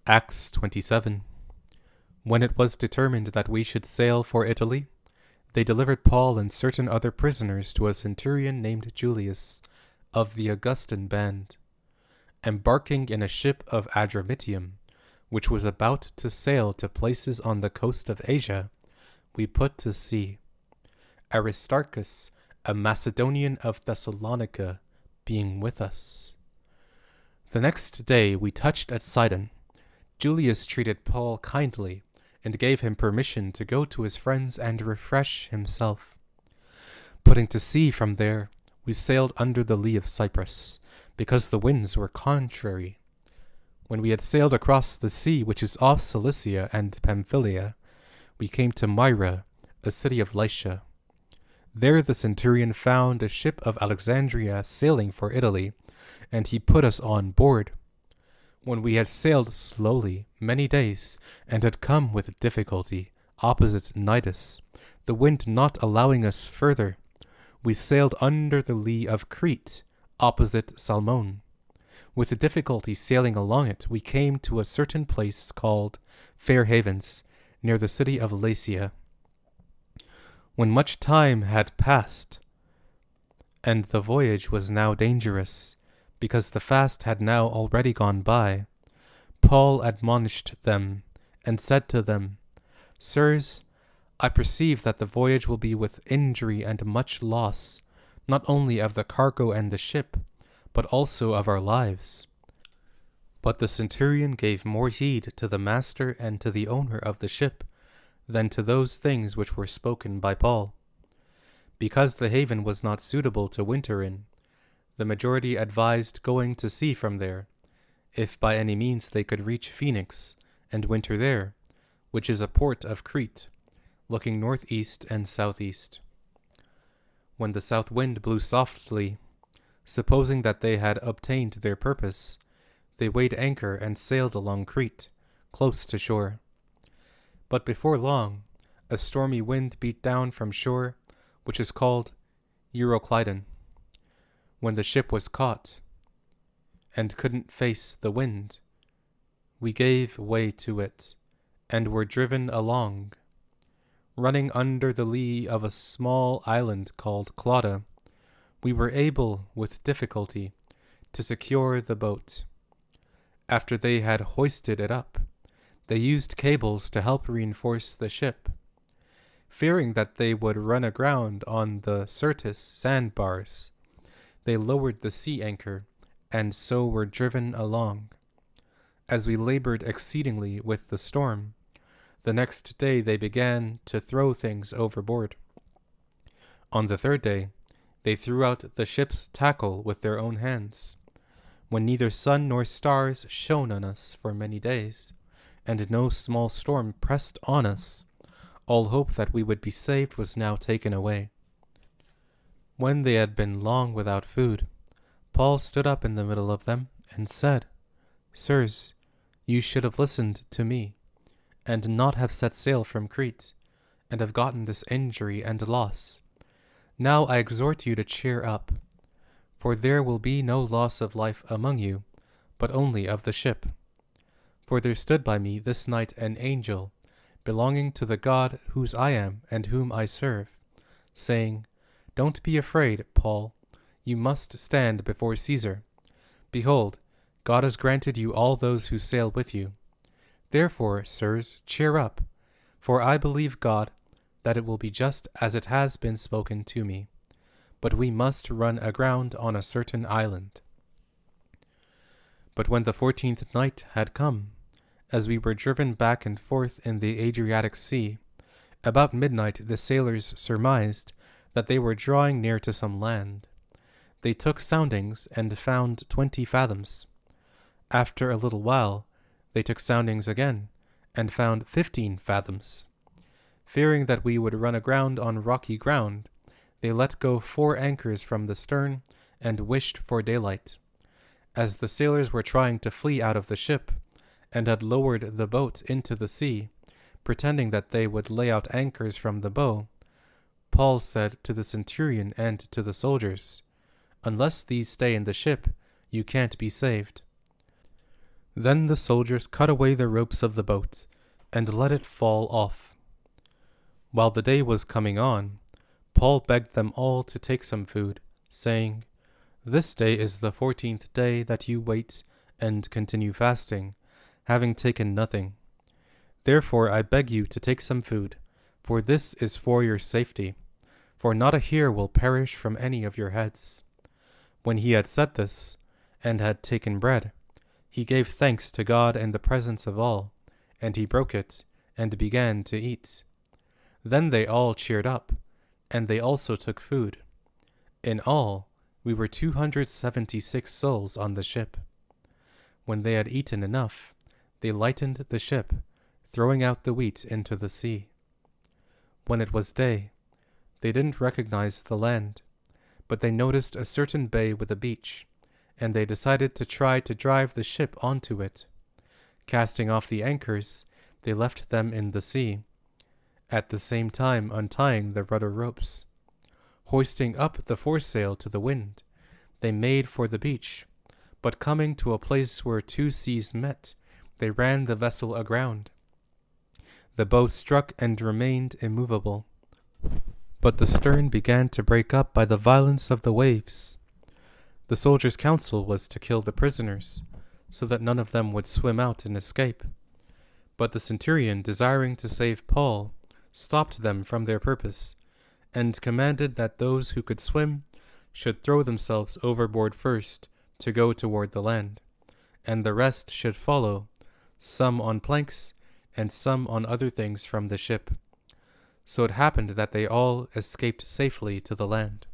Acts 27. When it was determined that we should sail for Italy, they delivered Paul and certain other prisoners to a centurion named Julius, of the Augustan band. Embarking in a ship of Adramyttium, which was about to sail to places on the coast of Asia, we put to sea. Aristarchus, a Macedonian of Thessalonica, being with us. The next day we touched at Sidon. Julius treated Paul kindly, and gave him permission to go to his friends and refresh himself. Putting to sea from there, we sailed under the lee of Cyprus, because the winds were contrary. When we had sailed across the sea which is off Cilicia and Pamphylia, we came to Myra, a city of Lycia. There the centurion found a ship of Alexandria sailing for Italy, and he put us on board. When we had sailed slowly many days, and had come with difficulty opposite Cnidus, the wind not allowing us further, we sailed under the lee of Crete, opposite Salmone. With difficulty sailing along it, we came to a certain place called Fair Havens, near the city of Lasea. When much time had passed, and the voyage was now dangerous, because the fast had now already gone by, Paul admonished them, and said to them, Sirs, I perceive that the voyage will be with injury and much loss, not only of the cargo and the ship, but also of our lives. But the centurion gave more heed to the master and to the owner of the ship than to those things which were spoken by Paul. Because the haven was not suitable to winter in, the majority advised going to sea from there, if by any means they could reach Phoenix and winter there, which is a port of Crete, looking northeast and southeast. When the south wind blew softly, supposing that they had obtained their purpose, they weighed anchor and sailed along Crete, close to shore. But before long, a stormy wind beat down from shore, which is called Euroclydon. When the ship was caught, and couldn't face the wind, we gave way to it, and were driven along. Running under the lee of a small island called Clauda, we were able, with difficulty, to secure the boat. After they had hoisted it up, they used cables to help reinforce the ship. Fearing that they would run aground on the Syrtis sandbars, they lowered the sea anchor, and so were driven along. As we labored exceedingly with the storm, the next day they began to throw things overboard. On the third day, they threw out the ship's tackle with their own hands. When neither sun nor stars shone on us for many days, and no small storm pressed on us, all hope that we would be saved was now taken away. When they had been long without food, Paul stood up in the middle of them and said, Sirs, you should have listened to me, and not have set sail from Crete, and have gotten this injury and loss. Now I exhort you to cheer up, for there will be no loss of life among you, but only of the ship. For there stood by me this night an angel, belonging to the God whose I am and whom I serve, saying, Don't be afraid, Paul, you must stand before Caesar. Behold, God has granted you all those who sail with you. Therefore, sirs, cheer up, for I believe God that it will be just as it has been spoken to me. But we must run aground on a certain island. But when the 14th night had come, as we were driven back and forth in the Adriatic Sea, about midnight the sailors surmised that they were drawing near to some land. They took soundings and found 20 fathoms. After a little while, they took soundings again, and found 15 fathoms. Fearing that we would run aground on rocky ground, they let go 4 anchors from the stern, and wished for daylight. As the sailors were trying to flee out of the ship, and had lowered the boat into the sea, pretending that they would lay out anchors from the bow, Paul said to the centurion and to the soldiers, Unless these stay in the ship, you can't be saved. Then the soldiers cut away the ropes of the boat, and let it fall off. While the day was coming on, Paul begged them all to take some food, saying, "This day is the 14th day that you wait and continue fasting, having taken nothing. Therefore I beg you to take some food, for this is for your safety, for not a hair will perish from any of your heads." When he had said this, and had taken bread, he gave thanks to God in the presence of all, and he broke it, and began to eat. Then they all cheered up, and they also took food. In all, we were 276 souls on the ship. When they had eaten enough, they lightened the ship, throwing out the wheat into the sea. When it was day, they didn't recognize the land, but they noticed a certain bay with a beach, and they decided to try to drive the ship onto it. Casting off the anchors, they left them in the sea, at the same time untying the rudder ropes. Hoisting up the foresail to the wind, they made for the beach, but coming to a place where two seas met, they ran the vessel aground. The bow struck and remained immovable, but the stern began to break up by the violence of the waves. The soldiers' counsel was to kill the prisoners, so that none of them would swim out and escape. But the centurion, desiring to save Paul, stopped them from their purpose, and commanded that those who could swim should throw themselves overboard first to go toward the land, and the rest should follow, some on planks, and some on other things from the ship. So it happened that they all escaped safely to the land.